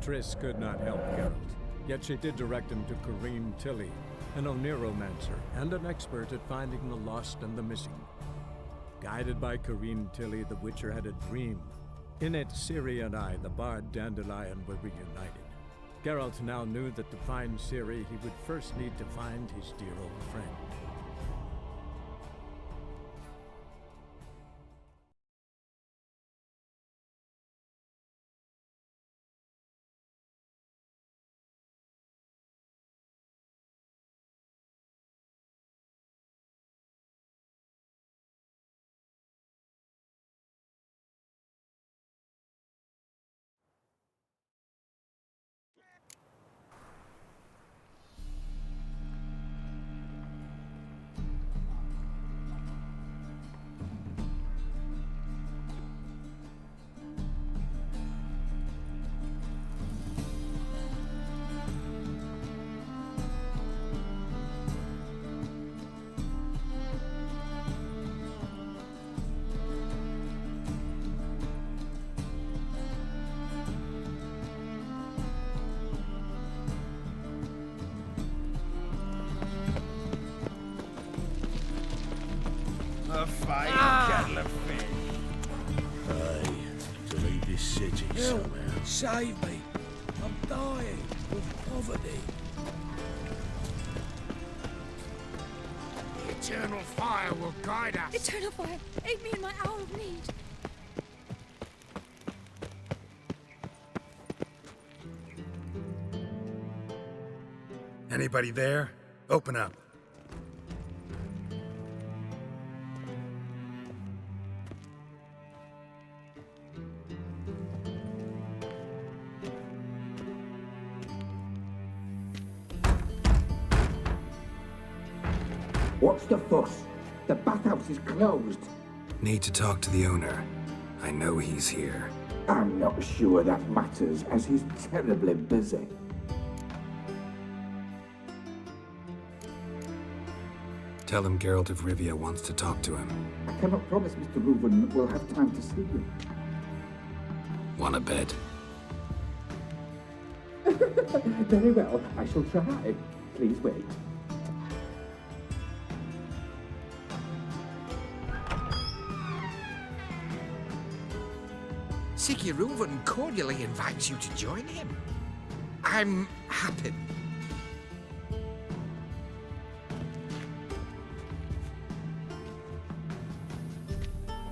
Triss could not help Geralt, yet she did direct him to Corrine Tilly, an Oniromancer and an expert at finding the lost and the missing. Guided by Corrine Tilly, the Witcher had a dream. In it, Ciri and I, the bard Dandelion, were reunited. Geralt now knew that to find Ciri, he would first need to find his dear old friend. A fine kettle of fish. Aye, to leave this city somehow. Save me! I'm dying of poverty. The eternal fire will guide us. Eternal fire, aid me in my hour of need. Anybody there? Open up. What's the fuss? The bathhouse is closed. Need to talk to the owner. I know he's here. I'm not sure that matters, as he's terribly busy. Tell him Geralt of Rivia wants to talk to him. I cannot promise Mr. Reuven will have time to see you. Want a bed? Very well, I shall try. Please wait. Siggy Reuven cordially invites you to join him. I'm happy.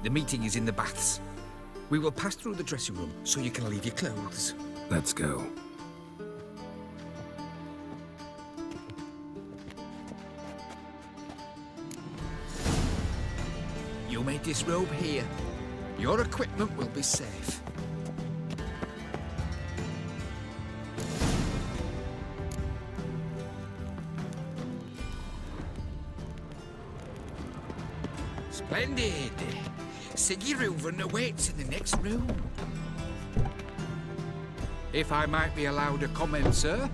The meeting is in the baths. We will pass through the dressing room so you can leave your clothes. Let's go. You may disrobe here. Your equipment will be safe. Splendid! Siggy Reuven awaits in the next room. If I might be allowed a comment, sir,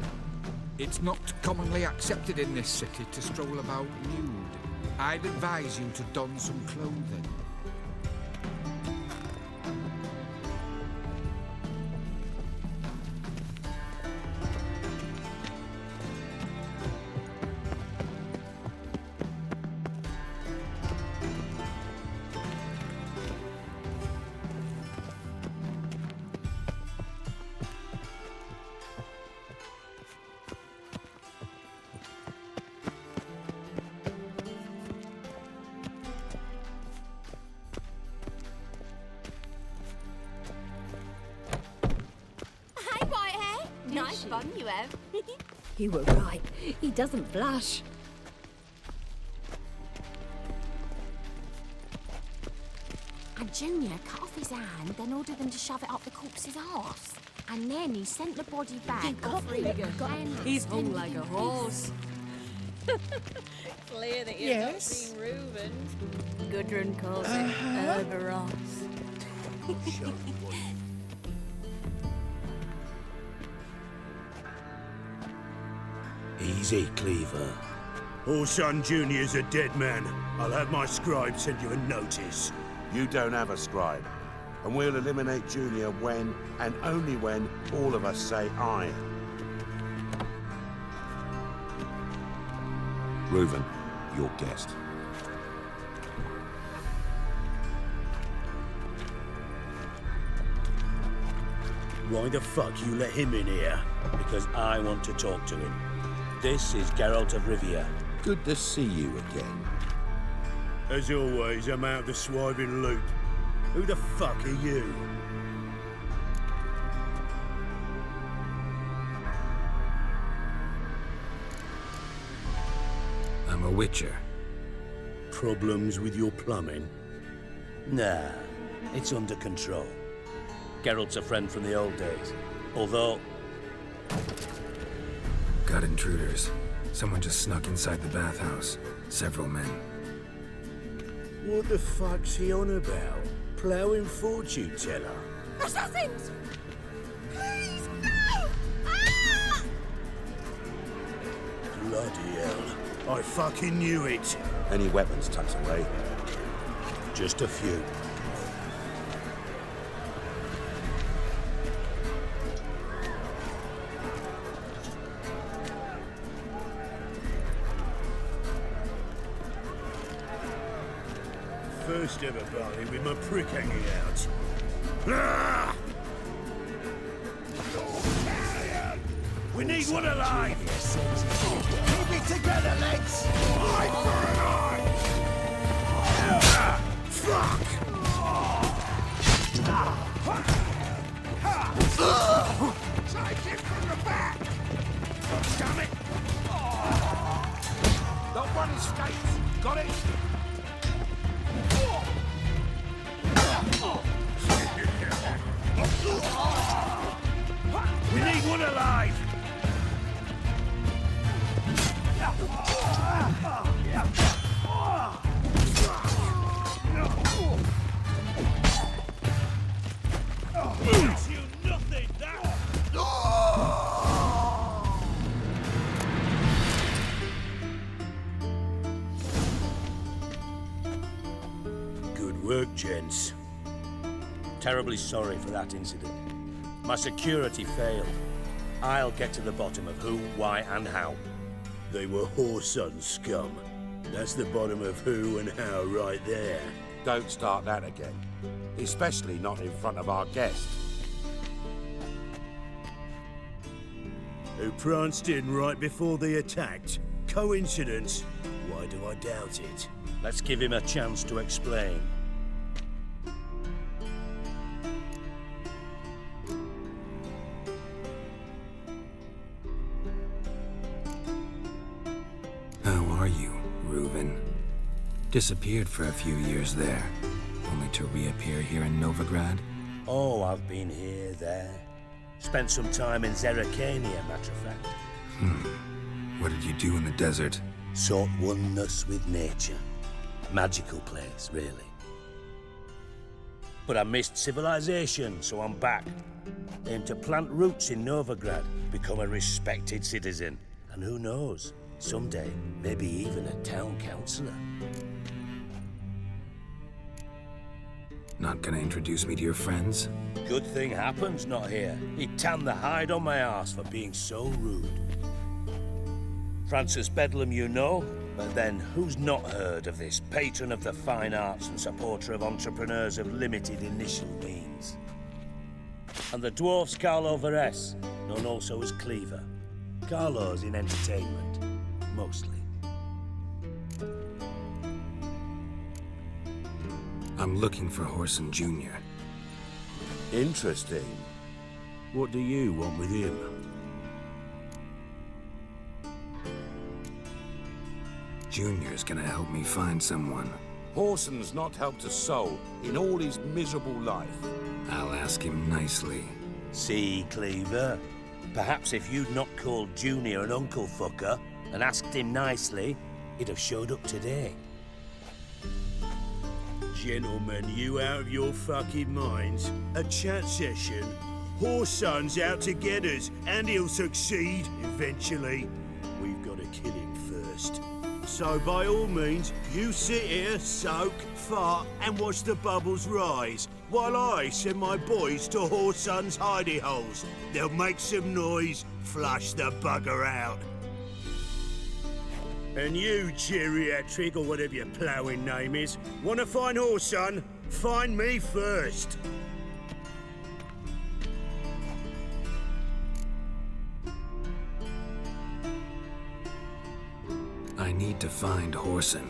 it's not commonly accepted in this city to stroll about nude. I'd advise you to don some clothing. Nice fun you have. You were right. He doesn't blush. And Junior cut off his hand, then ordered them to shove it up the corpse's arse. And then he sent the body back. He's hung like a horse. Clear that you're not being Reuven. Gudrun calls it Hervadó. Easy, Cleaver. Orson Jr.'s a dead man. I'll have my scribe send you a notice. You don't have a scribe. and we'll eliminate Junior when, and only when, all of us say aye. Reuven, your guest. Why the fuck you let him in here? Because I want to talk to him. This is Geralt of Rivia. Good to see you again. As always, I'm out of the swiving loop. Who the fuck are you? I'm a witcher. Problems with your plumbing? Nah, it's under control. Geralt's a friend from the old days. Although... Got intruders. Someone just snuck inside the bathhouse. Several men. What the fuck's he on about? Ploughing fortune teller? Assassins! Please, no! Ah! Bloody hell. I fucking knew it. Any weapons tucked away? Just a few. First ever party with my prick hanging out. Ah! We need one alive! Keep it together, lads! Eye for an eye! Fuck! Take it from the back! Damn it! Not one escapes! Got it? We need one alive! You nothing, that! Good work, gents. Terribly sorry for that incident. My security failed. I'll get to the bottom of who, why, and how. They were whoreson scum. That's the bottom of who and how right there. Don't start that again. Especially not in front of our guest. Who pranced in right before they attacked. Coincidence? Why do I doubt it? Let's give him a chance to explain. How are you, Reuven? Disappeared for a few years there, only to reappear here in Novigrad? Oh, I've been here, there. Spent some time in Zerrikania, matter of fact. What did you do in the desert? Sought oneness with nature. Magical place, really. But I missed civilization, so I'm back. Aim to plant roots in Novigrad, become a respected citizen. And who knows, someday, maybe even a town councillor. Not gonna introduce me to your friends? Good thing happens not here. He'd tan the hide on my arse for being so rude. Francis Bedlam you know, but then who's not heard of this patron of the fine arts and supporter of entrepreneurs of limited initial means? And the dwarf's Carlo Veres, known also as Cleaver. Carlo's in entertainment, mostly. I'm looking for Whoreson Jr. Interesting. What do you want with him? Junior's gonna help me find someone. Whoreson's not helped a soul in all his miserable life. I'll ask him nicely. See, Cleaver? Perhaps if you'd not called Junior an uncle fucker and asked him nicely, he'd have showed up today. Gentlemen, you out of your fucking minds? A chat session? Whoreson's out to get us, and he'll succeed eventually. We've got to kill him first. So by all means, you sit here, soak, fart, and watch the bubbles rise, while I send my boys to Whoreson's hidey holes. They'll make some noise, flush the bugger out. And you, geriatric, or whatever your ploughing name is, want to find Whoreson? Find me first. I need to find Whoreson.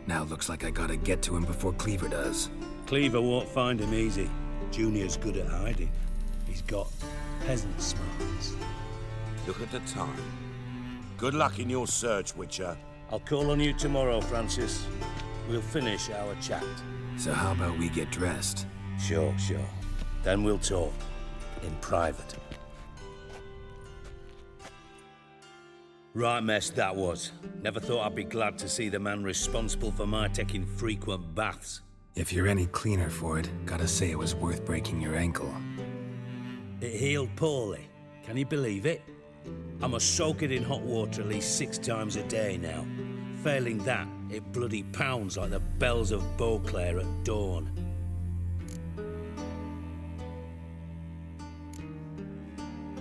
Now looks like I gotta get to him before Cleaver does. Cleaver won't find him easy. Junior's good at hiding. He's got peasant smarts. Look at the time. Good luck in your search, Witcher. I'll call on you tomorrow, Francis. We'll finish our chat. So how about we get dressed? Sure. Then we'll talk. In private. Right mess that was. Never thought I'd be glad to see the man responsible for my taking frequent baths. If you're any cleaner for it, gotta say it was worth breaking your ankle. It healed poorly. Can you believe it? I must soak it in hot water at least 6 times a day now. Failing that, it bloody pounds like the bells of Beauclair at dawn.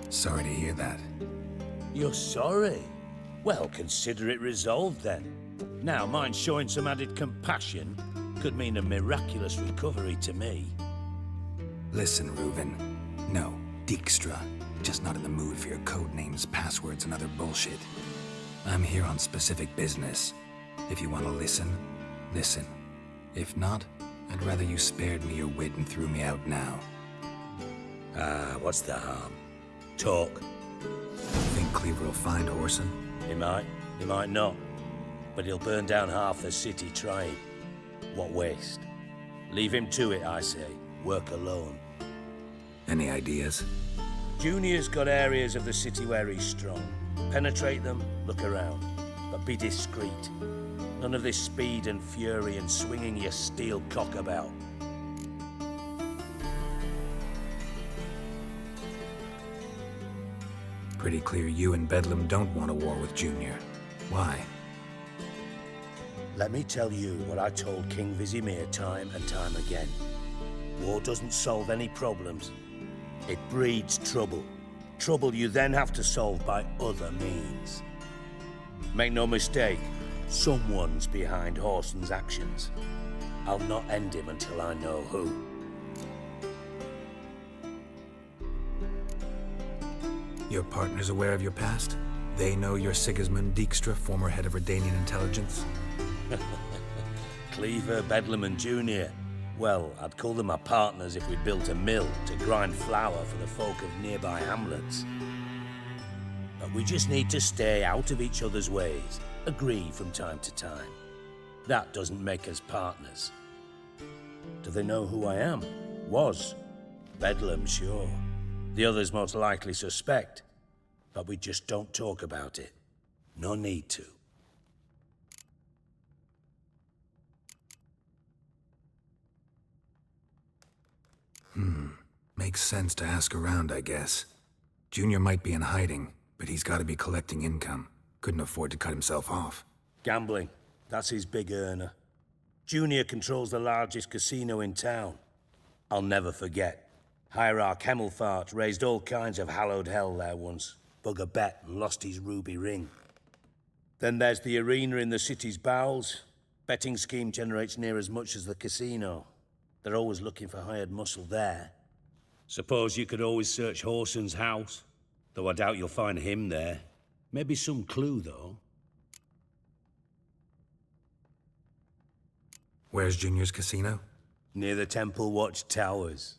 Sorry to hear that. You're sorry? Well, consider it resolved then. Now, mind showing some added compassion could mean a miraculous recovery to me. Listen, Reuven. No, Dijkstra. Just not in the mood for your code names, passwords, and other bullshit. I'm here on specific business. If you want to listen, listen. If not, I'd rather you spared me your wit and threw me out now. What's the harm? Talk. Think Cleaver will find Whoreson? He might not. But he'll burn down half the city trying. What waste? Leave him to it, I say. Work alone. Any ideas? Junior's got areas of the city where he's strong. Penetrate them, look around. But be discreet. None of this speed and fury and swinging your steel cock about. Pretty clear you and Bedlam don't want a war with Junior. Why? Let me tell you what I told King Vizimir time and time again. War doesn't solve any problems. It breeds trouble. Trouble you then have to solve by other means. Make no mistake, someone's behind Whoreson's actions. I'll not end him until I know who. Your partner's aware of your past? They know you're Sigismund Dijkstra, former head of Redanian intelligence? Cleaver, Bedlam and Junior. Well, I'd call them my partners if we built a mill to grind flour for the folk of nearby hamlets. But we just need to stay out of each other's ways, agree from time to time. That doesn't make us partners. Do they know who I am? Was. Bedlam, sure. The others most likely suspect. But we just don't talk about it. No need to. Makes sense to ask around, I guess. Junior might be in hiding, but he's got to be collecting income. Couldn't afford to cut himself off. Gambling. That's his big earner. Junior controls the largest casino in town. I'll never forget. Hierarch Hemmelfart raised all kinds of hallowed hell there once. Bug a bet and lost his ruby ring. Then there's the arena in the city's bowels. Betting scheme generates near as much as the casino. They're always looking for hired muscle there. Suppose you could always search Whoreson's house, though I doubt you'll find him there. Maybe some clue, though. Where's Junior's casino? Near the Temple Watch Towers.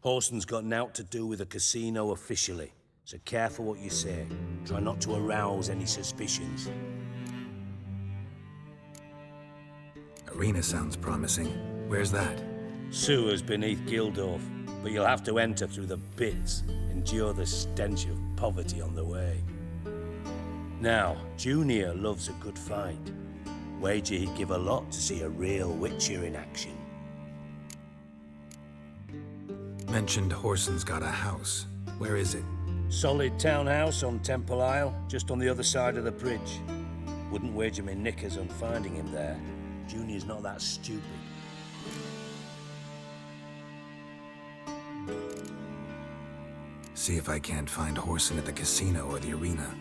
Whoreson's got naught to do with the casino officially, so careful what you say. Try not to arouse any suspicions. Arena sounds promising. Where's that? Sewers beneath Gildorf, but you'll have to enter through the pits, endure the stench of poverty on the way. Now, Junior loves a good fight. Wager he'd give a lot to see a real Witcher in action. Mentioned Whoreson's got a house. Where is it? Solid townhouse on Temple Isle, just on the other side of the bridge. Wouldn't wager me knickers on finding him there. Junior's not that stupid. See if I can't find Horson at the casino or the arena.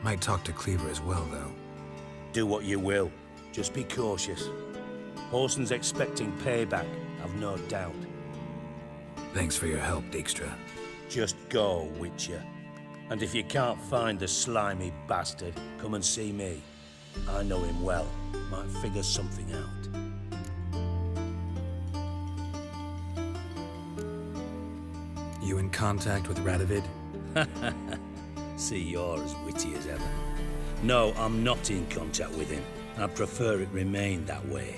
Might talk to Cleaver as well, though. Do what you will. Just be cautious. Horson's expecting payback, I've no doubt. Thanks for your help, Dijkstra. Just go, Witcher. And if you can't find the slimy bastard, come and see me. I know him well. Might figure something out. You in contact with Radovid? See, you're as witty as ever. No, I'm not in contact with him. I'd prefer it remained that way.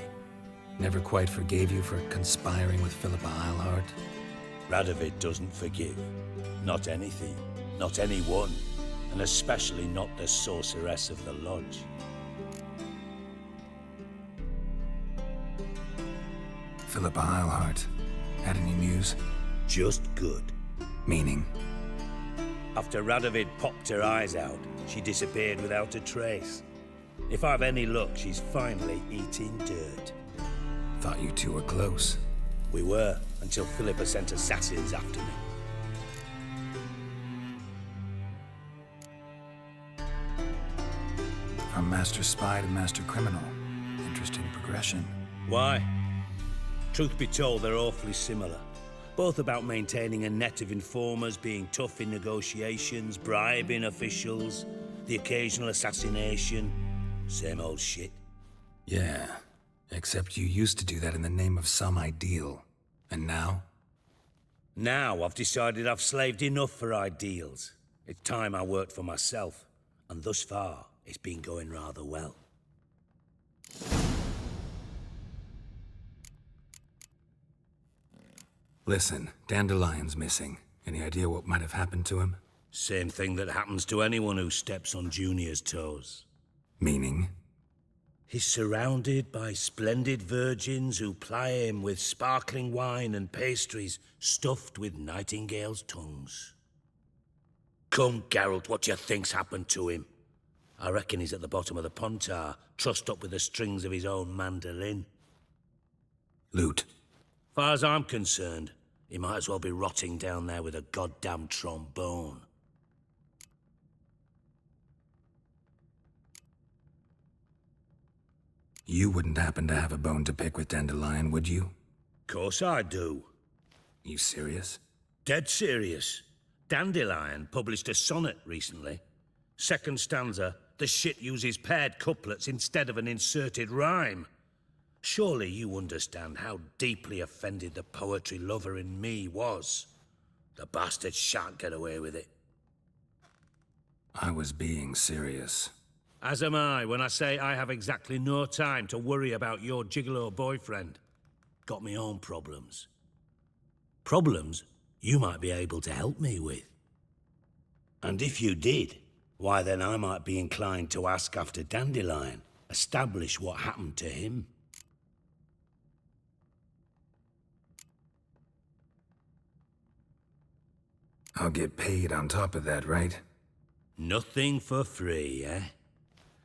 Never quite forgave you for conspiring with Philippa Eilhart? Radovid doesn't forgive. Not anything. Not anyone. And especially not the sorceress of the Lodge. Philippa Eilhart. Had any news? Just good. Meaning? After Radovid popped her eyes out, she disappeared without a trace. If I've any luck, she's finally eating dirt. Thought you two were close. We were, until Philippa sent assassins after me. From master spy to master criminal. Interesting progression. Why? Truth be told, they're awfully similar. Both about maintaining a net of informers, being tough in negotiations, bribing officials, the occasional assassination. Same old shit. Yeah, except you used to do that in the name of some ideal. And now? Now I've decided I've slaved enough for ideals. It's time I worked for myself. And thus far, it's been going rather well. Listen, Dandelion's missing. Any idea what might have happened to him? Same thing that happens to anyone who steps on Junior's toes. Meaning? He's surrounded by splendid virgins who ply him with sparkling wine and pastries stuffed with nightingales' tongues. Come, Geralt, what do you think's happened to him? I reckon he's at the bottom of the Pontar, trussed up with the strings of his own mandolin. Loot. Far as I'm concerned, he might as well be rotting down there with a goddamn trombone. You wouldn't happen to have a bone to pick with Dandelion, would you? Course I do. You serious? Dead serious. Dandelion published a sonnet recently. Second stanza, the shit uses paired couplets instead of an inserted rhyme. Surely you understand how deeply offended the poetry lover in me was. The bastard shan't get away with it. I was being serious. As am I when I say I have exactly no time to worry about your gigolo boyfriend. Got me own problems. Problems you might be able to help me with. And if you did, why then I might be inclined to ask after Dandelion, establish what happened to him. I'll get paid on top of that, right? Nothing for free, eh?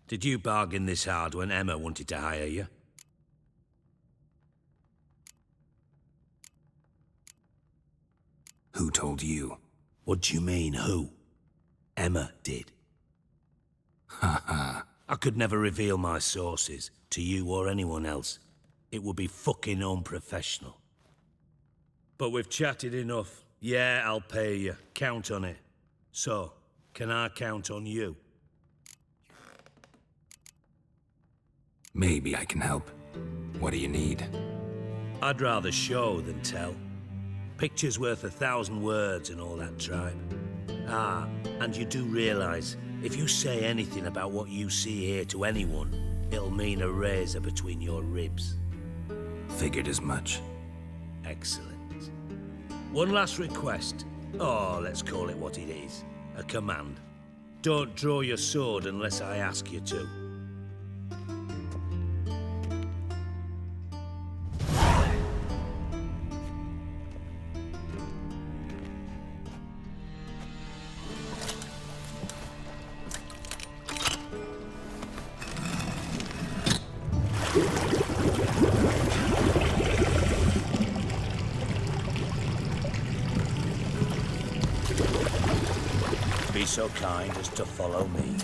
Did you bargain this hard when Emma wanted to hire you? Who told you? What do you mean, who? Emma did. Ha ha. I could never reveal my sources, to you or anyone else. It would be fucking unprofessional. But we've chatted enough. Yeah, I'll pay you. Count on it. So, can I count on you? Maybe I can help. What do you need? I'd rather show than tell. Picture's worth 1,000 words and all that tribe. Ah, and you do realize, if you say anything about what you see here to anyone, it'll mean a razor between your ribs. Figured as much. Excellent. One last request. Oh, let's call it what it is. A command. Don't draw your sword unless I ask you to. be so kind as to follow me.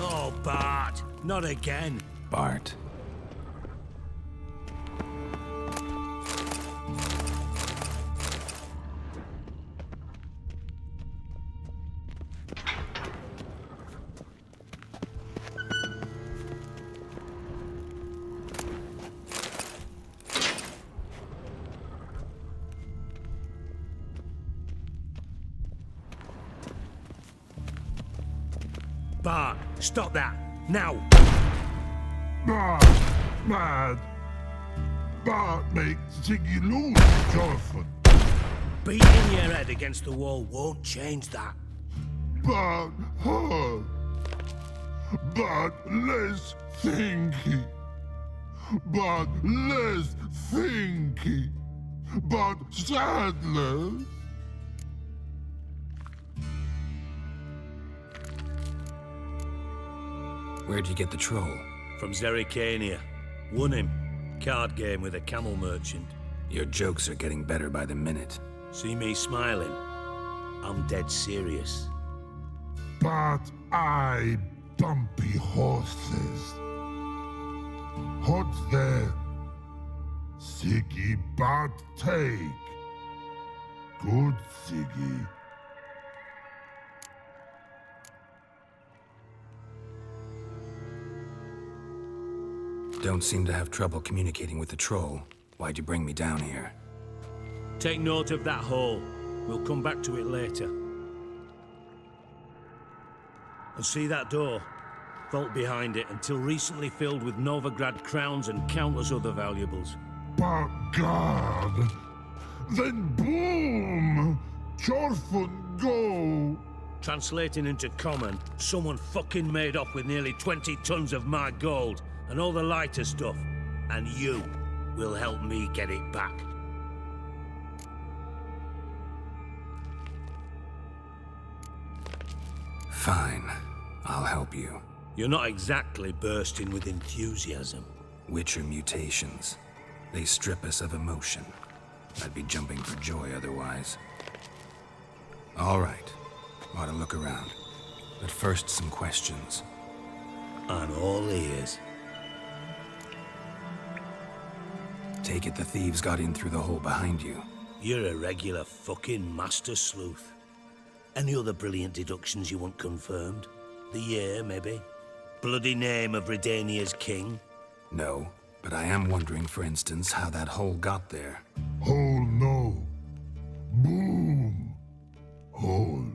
Oh, Bart, not again. Bart. Bart, stop that, now! Bart, mad. Bart makes Ziggy lose, Jonathan. Beating your head against the wall won't change that. Bart hurt. Bart less thinky. Bart less thinky. Bart sadness. Where'd you get the troll? From Zerrikania. Won him. Card game with a camel merchant. Your jokes are getting better by the minute. See me smiling? I'm dead serious. But I bumpy horses. What's there? Siggy but take. Good Siggy. Don't seem to have trouble communicating with the troll. Why'd you bring me down here? Take note of that hole. We'll come back to it later. And see that door? Vault behind it, until recently filled with Novigrad crowns and countless other valuables. But God! Then boom! Chorfun go! Translating into common, someone fucking made off with nearly 20 tons of my gold and all the lighter stuff. And you will help me get it back. Fine. I'll help you. You're not exactly bursting with enthusiasm. Witcher mutations. They strip us of emotion. I'd be jumping for joy otherwise. All right. Ought to look around. But first, some questions. I'm all ears. Take it the thieves got in through the hole behind you. You're a regular fucking master sleuth. Any other brilliant deductions you want confirmed? The year, maybe? Bloody name of Redania's king? No. But I am wondering, for instance, how that hole got there. Hole no. Boom. Hole.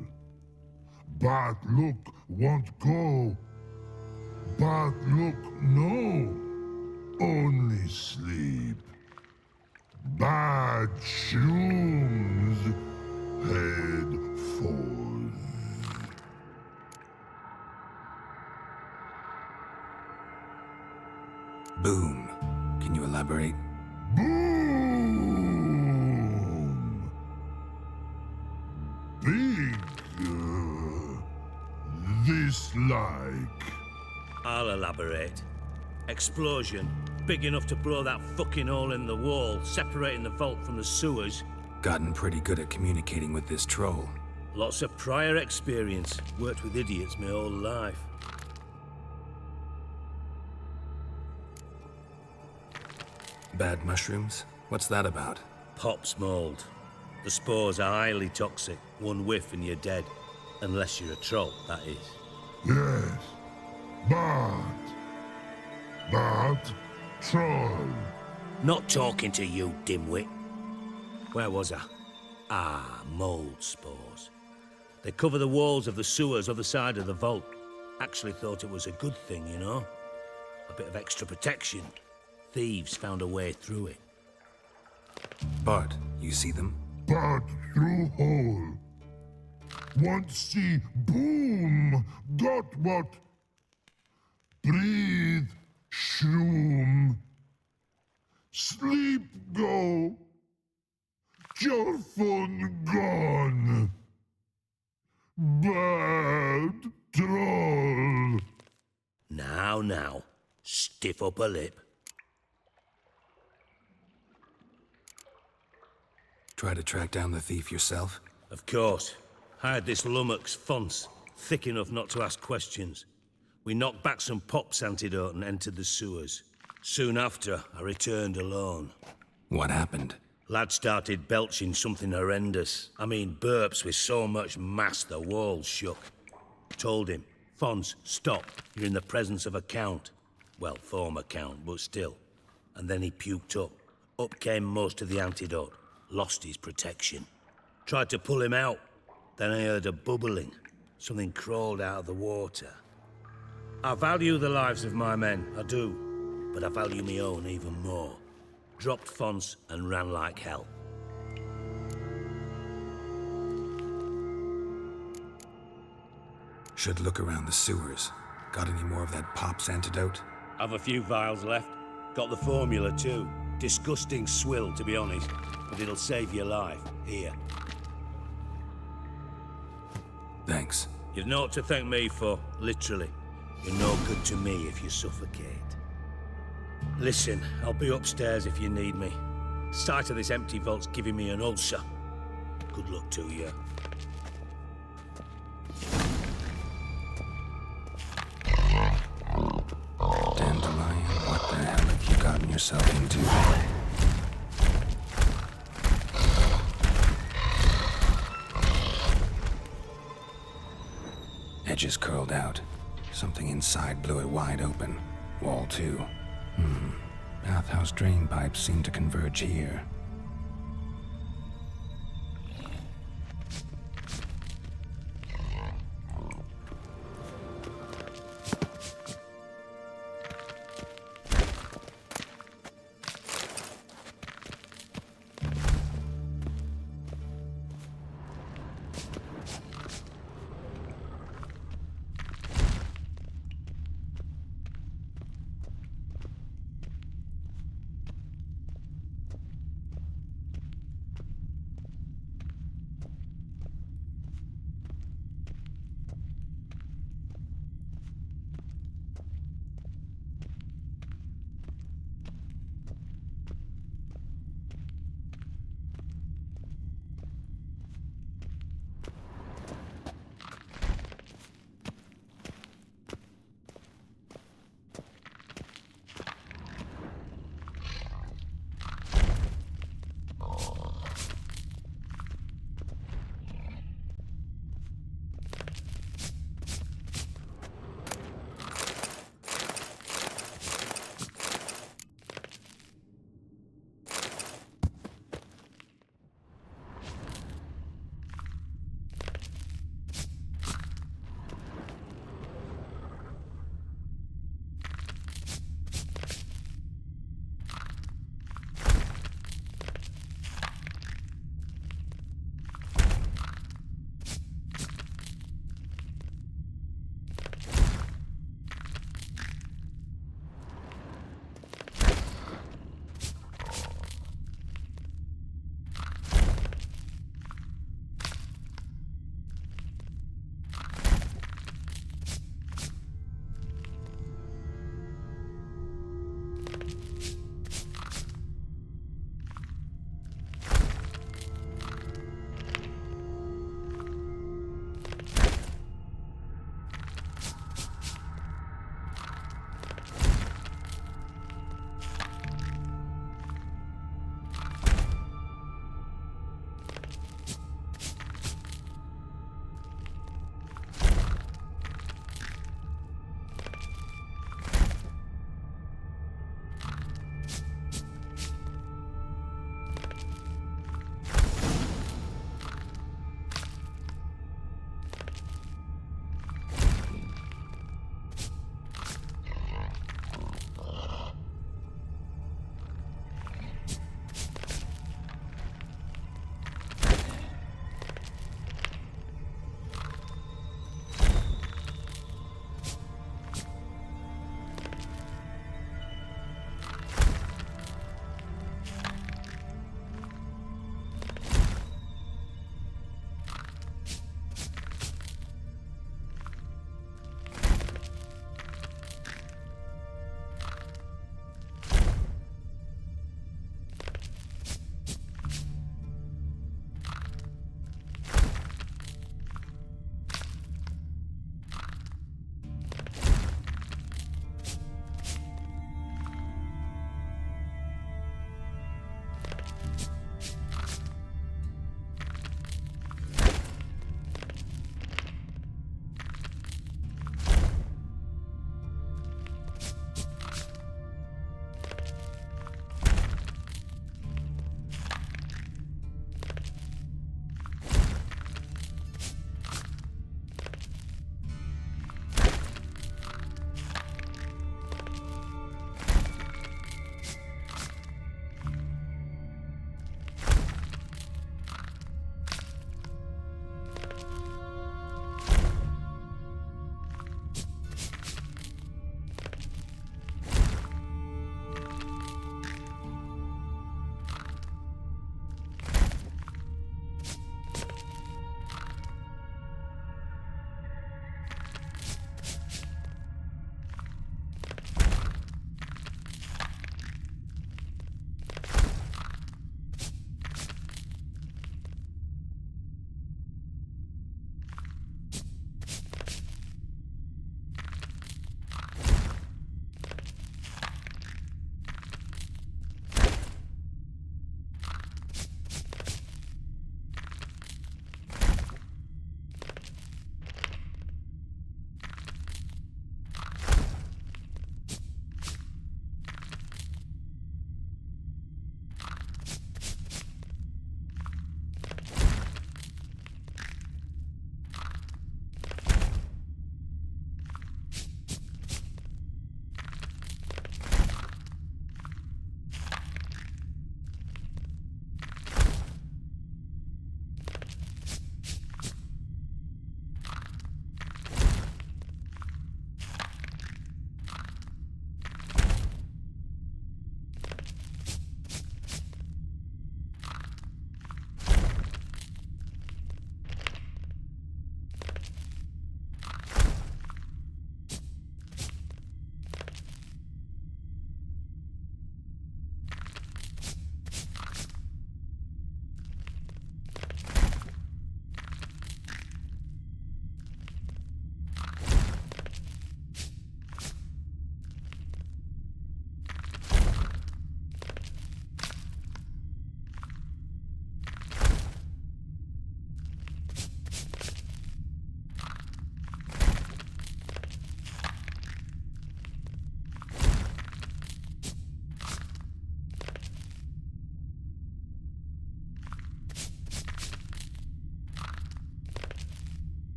Bad look won't go. Bad look no. Only sleep. Bad shrooms. Head falls. Boom. Can you elaborate? Boom! Big. This like. I'll elaborate. Explosion. Big enough to blow that fucking hole in the wall, separating the vault from the sewers. Gotten pretty good at communicating with this troll. Lots of prior experience. Worked with idiots my whole life. Bad mushrooms? What's that about? Pops mold. The spores are highly toxic. One whiff and you're dead. Unless you're a troll, that is. Yes. Bad. Bad troll. Not talking to you, dimwit. Where was I? Ah, mold spores. They cover the walls of the sewers other side of the vault. Actually thought it was a good thing, you know? A bit of extra protection. Thieves found a way through it. Bart, you see them? Bad through hole. Want see boom. Got what? Breathe. Shroom. Sleep go. Your phone gone. Bad troll. Now. Stiff up a lip. Try to track down the thief yourself? Of course. Hired this lummox, Fons, thick enough not to ask questions. We knocked back some Pop's antidote and entered the sewers. Soon after, I returned alone. What happened? Lad started belching something horrendous. I mean, burps with so much mass the walls shook. Told him, Fons, stop. You're in the presence of a count. Well, former count, but still. And then he puked up. Up came most of the antidote. Lost his protection. Tried to pull him out. Then I heard a bubbling. Something crawled out of the water. I value the lives of my men, I do. But I value my own even more. Dropped Fons and ran like hell. Should look around the sewers. Got any more of that Pop's antidote? Have a few vials left. Got the formula too. Disgusting swill, to be honest. But it'll save your life. Here. Thanks. You've naught to thank me for, literally. You're no good to me if you suffocate. Listen, I'll be upstairs if you need me. Sight of this empty vault's giving me an ulcer. Good luck to you. Dandelion, what the hell have you gotten yourself into? Edges curled out. Something inside blew it wide open. Wall too. Bathhouse drain pipes seem to converge here.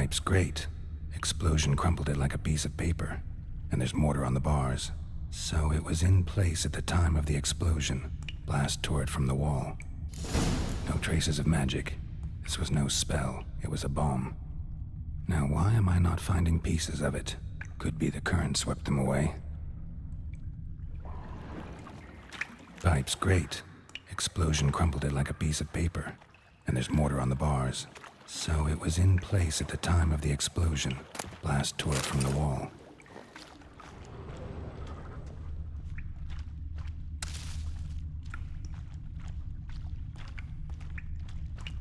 Pipe's great. Explosion crumpled it like a piece of paper. And there's mortar on the bars. So it was in place at the time of the explosion. Blast tore it from the wall. No traces of magic. This was no spell. It was a bomb. Now why am I not finding pieces of it? Could be the current swept them away. Pipe's great. Explosion crumpled it like a piece of paper. And there's mortar on the bars. So it was in place at the time of the explosion. Blast tore it from the wall.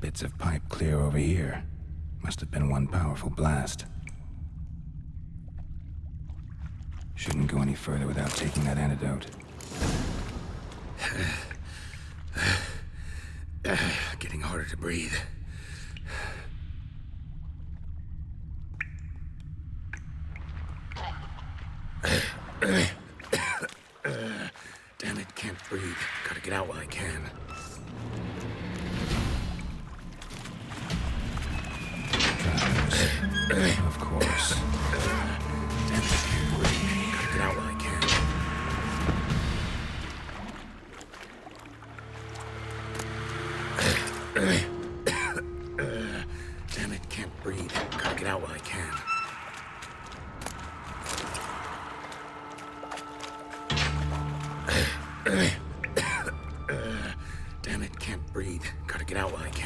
Bits of pipe clear over here. Must have been one powerful blast. Shouldn't go any further without taking that antidote. Getting harder to breathe. Damn it, can't breathe. Gotta get out while I can. Of course. Damn it, can't breathe. Gotta get out while I can. Damn it, can't breathe. Gotta get out while I can. Damn it, can't breathe. Gotta get out while I can.